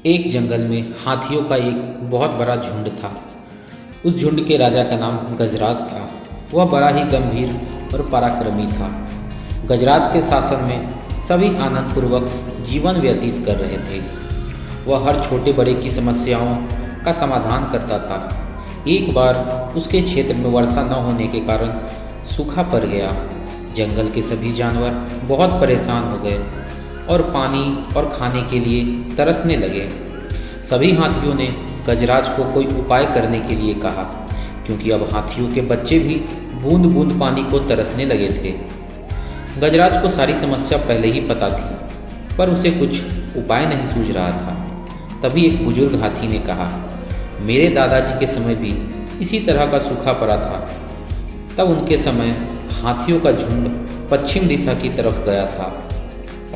एक जंगल में हाथियों का एक बहुत बड़ा झुंड था। उस झुंड के राजा का नाम गजराज था। वह बड़ा ही गंभीर और पराक्रमी था। गजराज के शासन में सभी आनंदपूर्वक जीवन व्यतीत कर रहे थे। वह हर छोटे बड़े की समस्याओं का समाधान करता था। एक बार उसके क्षेत्र में वर्षा न होने के कारण सूखा पड़ गया। जंगल के सभी जानवर बहुत परेशान हो गए और पानी और खाने के लिए तरसने लगे। सभी हाथियों ने गजराज को कोई उपाय करने के लिए कहा, क्योंकि अब हाथियों के बच्चे भी बूंद बूंद पानी को तरसने लगे थे। गजराज को सारी समस्या पहले ही पता थी, पर उसे कुछ उपाय नहीं सूझ रहा था। तभी एक बुजुर्ग हाथी ने कहा, मेरे दादाजी के समय भी इसी तरह का सूखा पड़ा था। तब उनके समय हाथियों का झुंड पश्चिम दिशा की तरफ गया था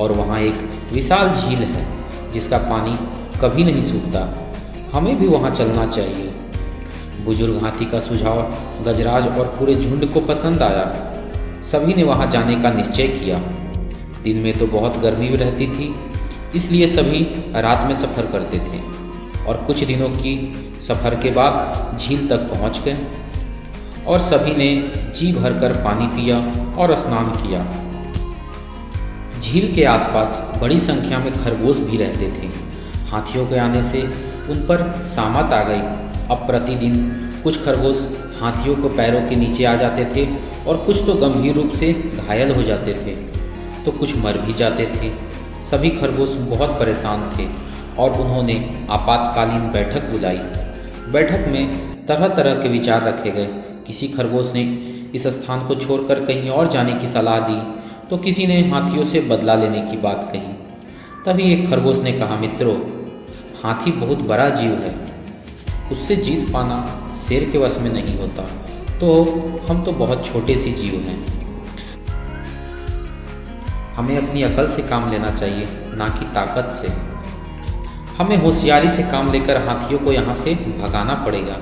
और वहाँ एक विशाल झील है जिसका पानी कभी नहीं सूखता। हमें भी वहाँ चलना चाहिए। बुजुर्ग हाथी का सुझाव गजराज और पूरे झुंड को पसंद आया। सभी ने वहाँ जाने का निश्चय किया। दिन में तो बहुत गर्मी रहती थी, इसलिए सभी रात में सफ़र करते थे और कुछ दिनों की सफ़र के बाद झील तक पहुँच गए और सभी ने जी भरकर पानी पिया और स्नान किया। झील के आसपास बड़ी संख्या में खरगोश भी रहते थे। हाथियों के आने से उन पर सामत आ गई। अब प्रतिदिन कुछ खरगोश हाथियों को पैरों के नीचे आ जाते थे और कुछ तो गंभीर रूप से घायल हो जाते थे, तो कुछ मर भी जाते थे। सभी खरगोश बहुत परेशान थे और उन्होंने आपातकालीन बैठक बुलाई। बैठक में तरह तरह के विचार रखे गए। किसी खरगोश ने इस स्थान को छोड़कर कहीं और जाने की सलाह दी, तो किसी ने हाथियों से बदला लेने की बात कही। तभी एक खरगोश ने कहा, मित्रों, हाथी बहुत बड़ा जीव है, उससे जीत पाना शेर के वश में नहीं होता, तो हम तो बहुत छोटे से जीव हैं। हमें अपनी अकल से काम लेना चाहिए, ना कि ताकत से। हमें होशियारी से काम लेकर हाथियों को यहाँ से भगाना पड़ेगा।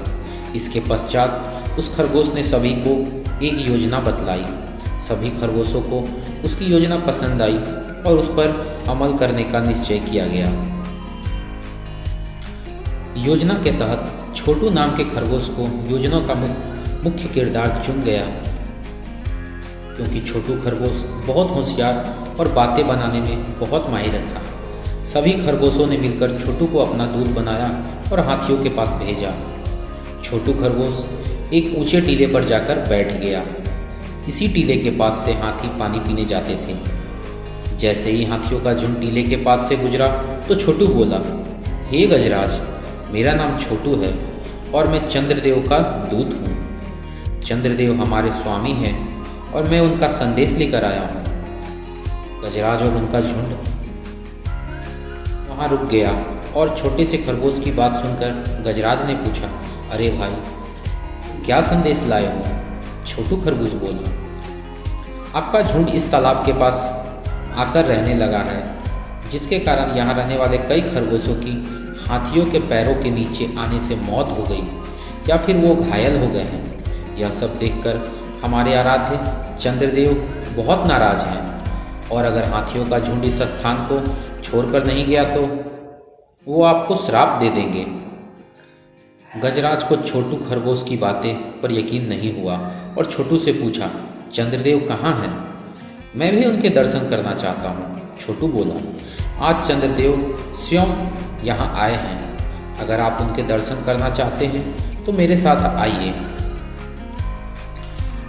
इसके पश्चात उस खरगोश ने सभी को एक योजना बतलाई। सभी खरगोशों को उसकी योजना पसंद आई और उस पर अमल करने का निश्चय किया गया। योजना के तहत छोटू नाम के खरगोश को योजना का मुख्य किरदार चुन गया, क्योंकि छोटू खरगोश बहुत होशियार और बातें बनाने में बहुत माहिर था। सभी खरगोशों ने मिलकर छोटू को अपना दूत बनाया और हाथियों के पास भेजा। छोटू खरगोश एक ऊंचे टीले पर जाकर बैठ गया। इसी टीले के पास से हाथी पानी पीने जाते थे। जैसे ही हाथियों का झुंड टीले के पास से गुजरा तो छोटू बोला, हे गजराज, मेरा नाम छोटू है और मैं चंद्रदेव का दूत हूँ। चंद्रदेव हमारे स्वामी हैं और मैं उनका संदेश लेकर आया हूँ। गजराज और उनका झुंड वहाँ रुक गया और छोटे से खरगोश की बात सुनकर गजराज ने पूछा, अरे भाई, क्या संदेश लाए हो? छोटू खरगोश बोला, आपका झुंड इस तालाब के पास आकर रहने लगा है, जिसके कारण यहाँ रहने वाले कई खरगोशों की हाथियों के पैरों के नीचे आने से मौत हो गई या फिर वो घायल हो गए हैं। यह सब देखकर हमारे आराध्य चंद्रदेव बहुत नाराज हैं और अगर हाथियों का झुंड इस स्थान को छोड़कर नहीं गया तो वो आपको श्राप दे देंगे। गजराज को छोटू खरगोश की बातें पर यकीन नहीं हुआ और छोटू से पूछा, चंद्रदेव कहाँ हैं? मैं भी उनके दर्शन करना चाहता हूँ। छोटू बोला, आज चंद्रदेव स्वयं यहाँ आए हैं। अगर आप उनके दर्शन करना चाहते हैं तो मेरे साथ आइए।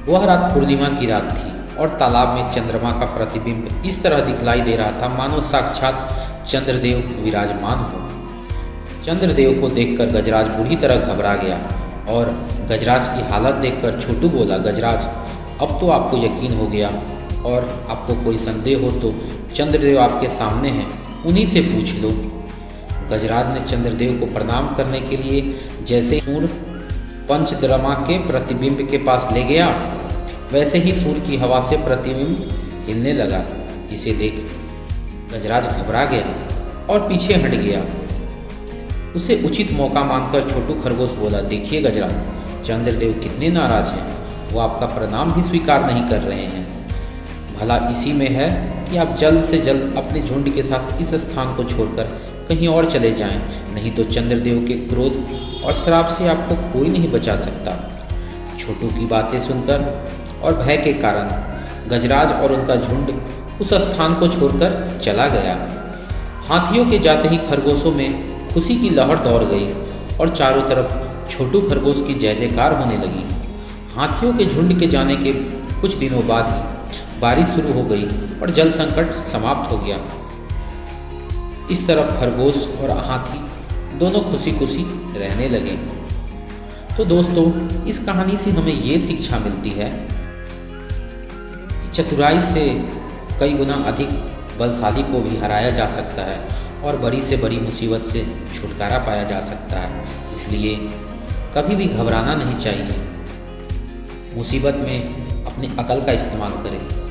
वह रात पूर्णिमा की रात थी और तालाब में चंद्रमा का प्रतिबिंब इस तरह दिखलाई दे रहा था मानो साक्षात चंद्रदेव विराजमान हो। चंद्रदेव को देखकर गजराज बुरी तरह घबरा गया और गजराज की हालत देखकर छोटू बोला, गजराज, अब तो आपको यकीन हो गया और आपको कोई संदेह हो तो चंद्रदेव आपके सामने हैं, उन्हीं से पूछ लो। गजराज ने चंद्रदेव को प्रणाम करने के लिए जैसे सूर्य पंचद्रमा के प्रतिबिंब के पास ले गया, वैसे ही सूर्य की हवा से प्रतिबिंब हिलने लगा। इसे देख गजराज घबरा गया और पीछे हट गया। उसे उचित मौका मानकर छोटू खरगोश बोला, देखिए गजराज, चंद्रदेव कितने नाराज हैं, वो आपका प्रणाम भी स्वीकार नहीं कर रहे हैं। भला इसी में है कि आप जल्द से जल्द अपने झुंड के साथ इस स्थान को छोड़कर कहीं और चले जाएं, नहीं तो चंद्रदेव के क्रोध और श्राप से आपको कोई नहीं बचा सकता। छोटू की बातें सुनकर और भय के कारण गजराज और उनका झुंड उस स्थान को छोड़कर चला गया। हाथियों के जाते ही खरगोशों में खुशी की लहर दौड़ गई और चारों तरफ छोटू खरगोश की जय जयकार होने लगी। हाथियों के झुंड के जाने के कुछ दिनों बाद ही बारिश शुरू हो गई और जल संकट समाप्त हो गया। इस तरफ खरगोश और हाथी दोनों खुशी खुशी रहने लगे। तो दोस्तों, इस कहानी से हमें ये शिक्षा मिलती है कि चतुराई से कई गुना अधिक बलशाली को भी हराया जा सकता है और बड़ी से बड़ी मुसीबत से छुटकारा पाया जा सकता है। इसलिए कभी भी घबराना नहीं चाहिए। मुसीबत में अपनी अकल का इस्तेमाल करें।